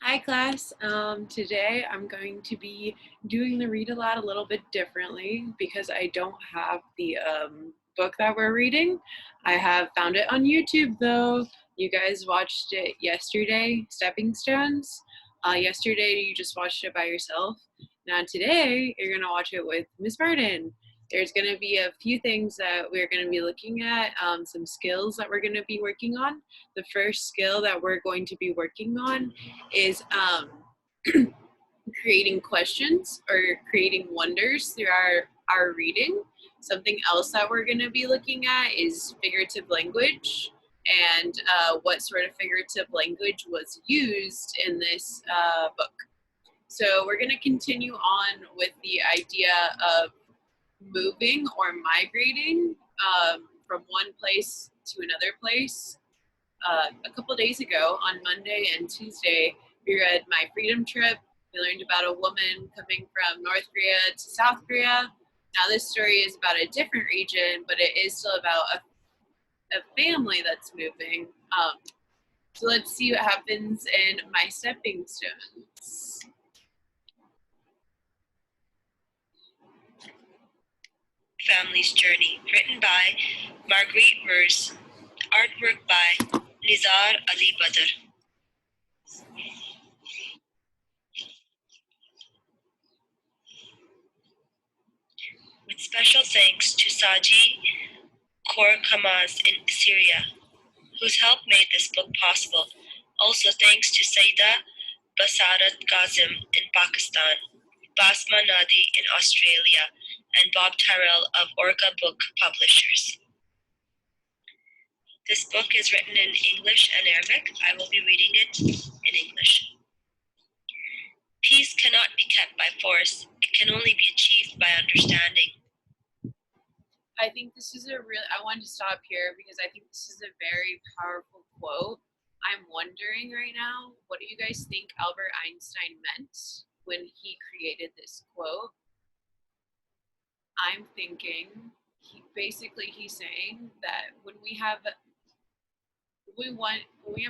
Hi class. Today I'm going to be doing the read aloud a little bit differently because I don't have the book that we're reading. I have found it on YouTube though. You guys watched it yesterday, Stepping Stones. Yesterday you just watched it by yourself. Now today you're gonna watch it with Miss Martin. There's going to be a few things that we're going to be looking at, some skills that we're going to be working on. The first skill that we're going to be working on is creating questions or creating wonders through our reading. Something else that we're going to be looking at is figurative language and what sort of figurative language was used in this book. So we're going to continue on with the idea of moving or migrating from one place to another place. A couple days ago, on Monday and Tuesday, we read My Freedom Trip. We learned about a woman coming from North Korea to South Korea. Now, this story is about a different region, but it is still about a family that's moving. So let's see what happens in My Stepping Stones. Family's Journey, written by Marguerite Merz, artwork by Nizar Ali Badr. With special thanks to Saji Korkamaz in Syria, whose help made this book possible. Also thanks to Saida Basarat Kazim in Pakistan, Basma Nadi in Australia, and Bob Tyrrell of Orca Book Publishers. This book is written in English and Arabic. I will be reading it in English. Peace cannot be kept by force. It can only be achieved by understanding. I think this is I wanted to stop here because I think this is a very powerful quote. I'm wondering right now, what do you guys think Albert Einstein meant when he created this quote? I'm thinking he's saying that when we have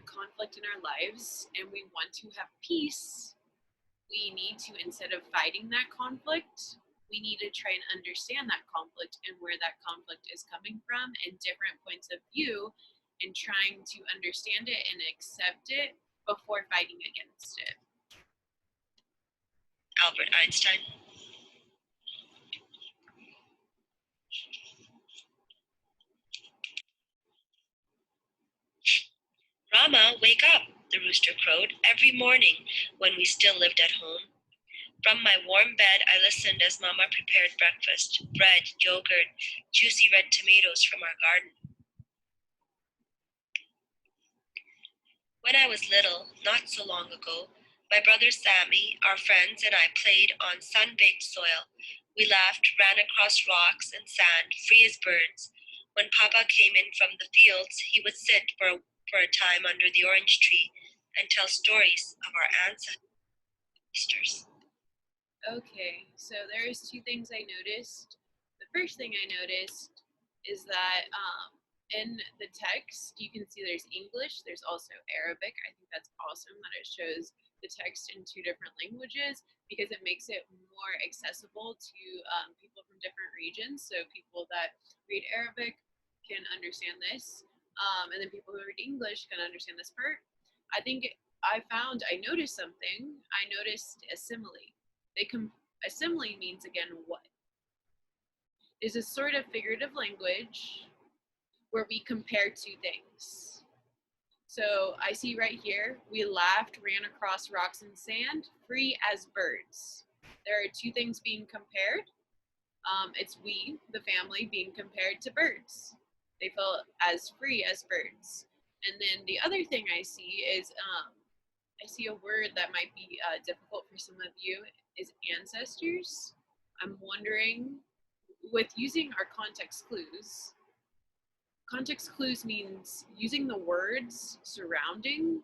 conflict in our lives and we want to have peace, we need to, instead of fighting that conflict, we need to try and understand that conflict and where that conflict is coming from and different points of view, and trying to understand it and accept it before fighting against it. Albert Einstein. Rama, wake up, the rooster crowed every morning when we still lived at home. From my warm bed, I listened as Mama prepared breakfast, bread, yogurt, juicy red tomatoes from our garden. When I was little, not so long ago, my brother Sammy, our friends, and I played on sun-baked soil. We laughed, ran across rocks and sand, free as birds. When Papa came in from the fields, he would sit for a time under the orange tree and tell stories of our ancestors. Okay, so there's two things I noticed. The first thing I noticed is that in the text, you can see there's English, there's also Arabic. I think that's awesome that it shows the text in two different languages because it makes it more accessible to people from different regions. So people that read Arabic can understand this, and then people who read English can understand this part. I think I noticed something. I noticed a simile. A simile means, again, what? Is a sort of figurative language where we compare two things. So I see right here, we laughed, ran across rocks and sand, free as birds. There are two things being compared. It's we, the family, being compared to birds. They felt as free as birds. And then the other thing I see is I see a word that might be difficult for some of you is ancestors. I'm wondering, with using our context clues means using the words surrounding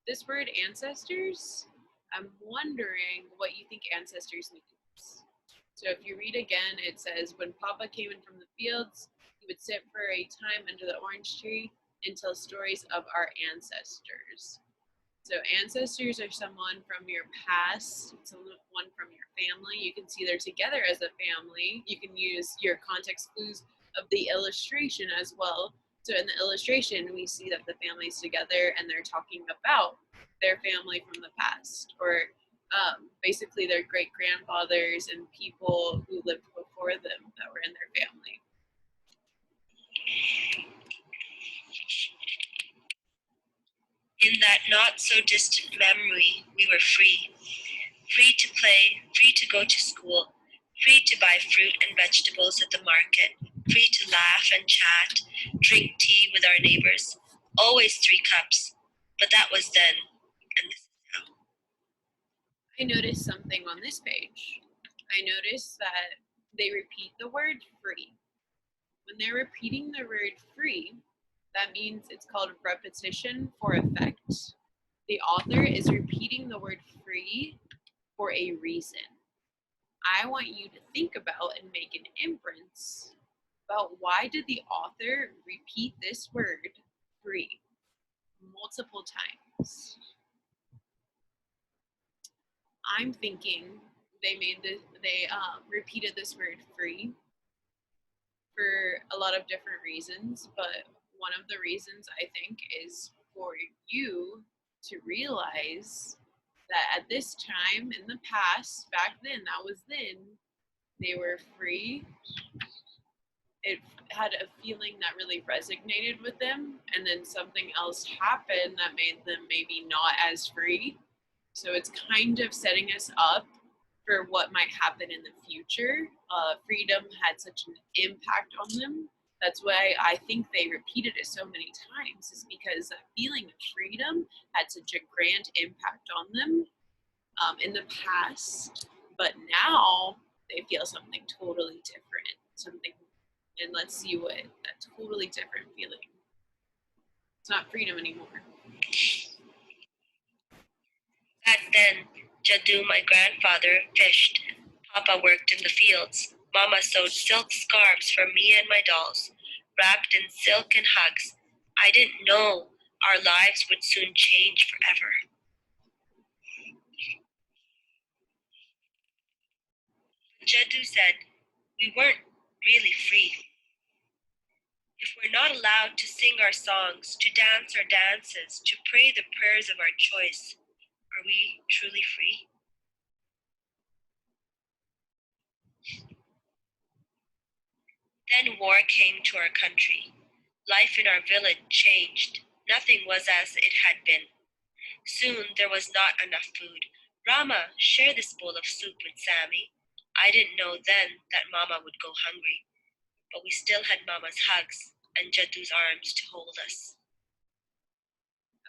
this word ancestors. I'm wondering what you think ancestors means. So if you read again, it says, when Papa came in from the fields, he would sit for a time under the orange tree and tell stories of our ancestors. So ancestors are someone from your past, someone from your family. You can see they're together as a family. You can use your context clues of the illustration as well. So in the illustration, we see that the family's together and they're talking about their family from the past, or basically their great grandfathers and people who lived before them that were in their family. In that not so distant memory, we were free. Free to play, free to go to school, free to buy fruit and vegetables at the market, free to laugh and chat, drink tea with our neighbors. Always 3 cups. But that was then, and this is now. I noticed something on this page. I noticed that they repeat the word free. When they're repeating the word free, that means it's called repetition for effect. The author is repeating the word free for a reason. I want you to think about and make an inference about why did the author repeat this word free multiple times. I'm thinking they repeated this word free for a lot of different reasons, but one of the reasons I think is for you to realize that at this time in the past, back then, that was then, they were free. It had a feeling that really resonated with them, and then something else happened that made them maybe not as free. So it's kind of setting us up for what might happen in the future. Freedom had such an impact on them. That's why I think they repeated it so many times, is because that feeling of freedom had such a grand impact on them in the past. But now they feel something totally different. Something, and let's see what that totally different feeling. It's not freedom anymore. Back then, Jaddu, my grandfather, fished. Papa worked in the fields. Mama sewed silk scarves for me and my dolls, wrapped in silk and hugs. I didn't know our lives would soon change forever. Jaddu said we weren't really free. If we're not allowed to sing our songs, to dance our dances, to pray the prayers of our choice, are we truly free? Then war came to our country. Life in our village changed. Nothing was as it had been. Soon there was not enough food. Rama, share this bowl of soup with Sammy. I didn't know then that Mama would go hungry, but we still had Mama's hugs and Jaddu's arms to hold us.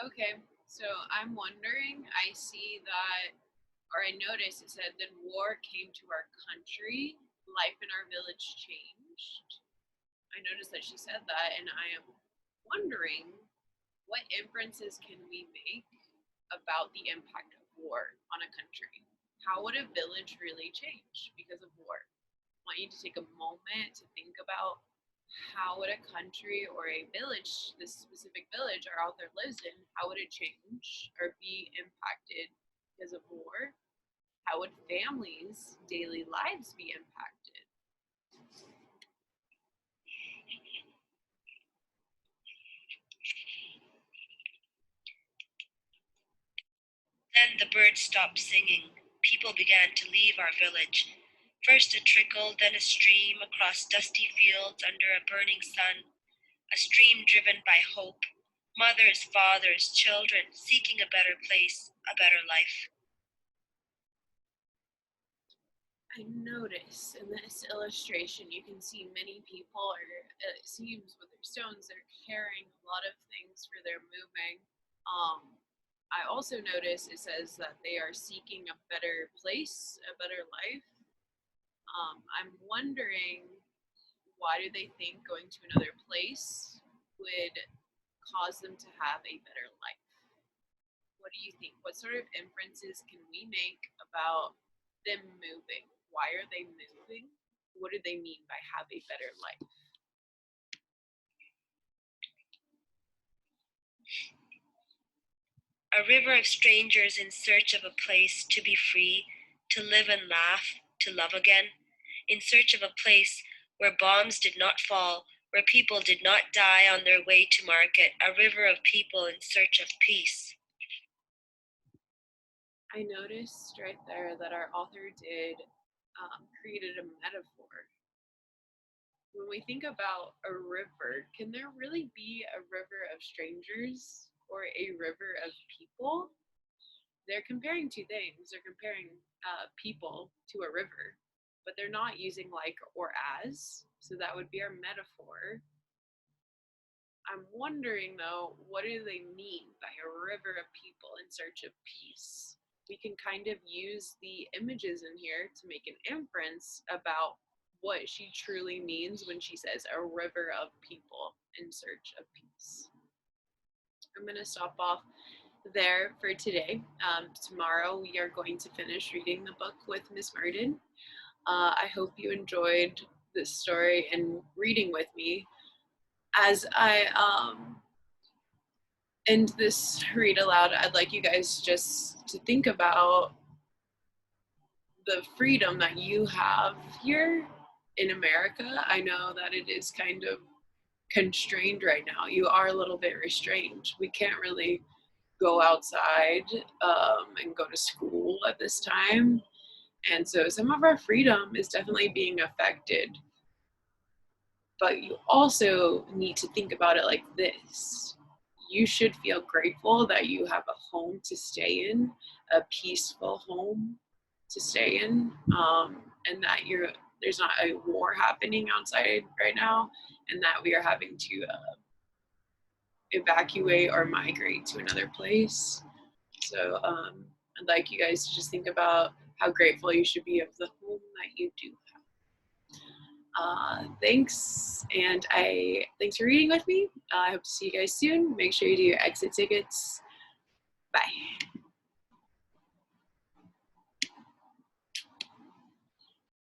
Okay, so I'm wondering, I see that, or I noticed it said, then war came to our country, life in our village changed. I noticed that she said that, and I am wondering what inferences can we make about the impact of war on a country? How would a village really change because of war? I want you to take a moment to think about how would a country or a village, this specific village our author lives in, how would it change or be impacted because of war? How would families' daily lives be impacted? Then the birds stopped singing. People began to leave our village. First a trickle, then a stream across dusty fields under a burning sun, a stream driven by hope. Mothers, fathers, children seeking a better place, a better life. I notice in this illustration you can see many people are, it seems, with their stones, they're carrying a lot of things for their moving. I also notice it says that they are seeking a better place, a better life. I'm wondering, why do they think going to another place would cause them to have a better life? What do you think? What sort of inferences can we make about them moving? Why are they moving? What do they mean by have a better life? A river of strangers in search of a place to be free, to live and laugh, to love again. In search of a place where bombs did not fall, where people did not die on their way to market. A river of people in search of peace. I noticed right there that our author did created a metaphor. When we think about a river, can there really be a river of strangers or a river of people? They're comparing two things. They're comparing people to a river, but they're not using like or as. So that would be our metaphor. I'm wondering though, what do they mean by a river of people in search of peace? We can kind of use the images in here to make an inference about what she truly means when she says a river of people in search of peace. I'm going to stop off there for today. Tomorrow we are going to finish reading the book with Miss Martin. I hope you enjoyed this story and reading with me. As I end this read aloud, I'd like you guys just to think about the freedom that you have here in America. I know that it is kind of constrained right now. You are a little bit restrained. We can't really go outside and go to school at this time. And so some of our freedom is definitely being affected. But you also need to think about it like this. You should feel grateful that you have a home to stay in, a peaceful home to stay in, and that there's not a war happening outside right now, and that we are having to evacuate or migrate to another place. So I'd like you guys to just think about how grateful you should be of the home that you do have. Thanks, and thanks for reading with me. I hope to see you guys soon. Make sure you do your exit tickets. Bye.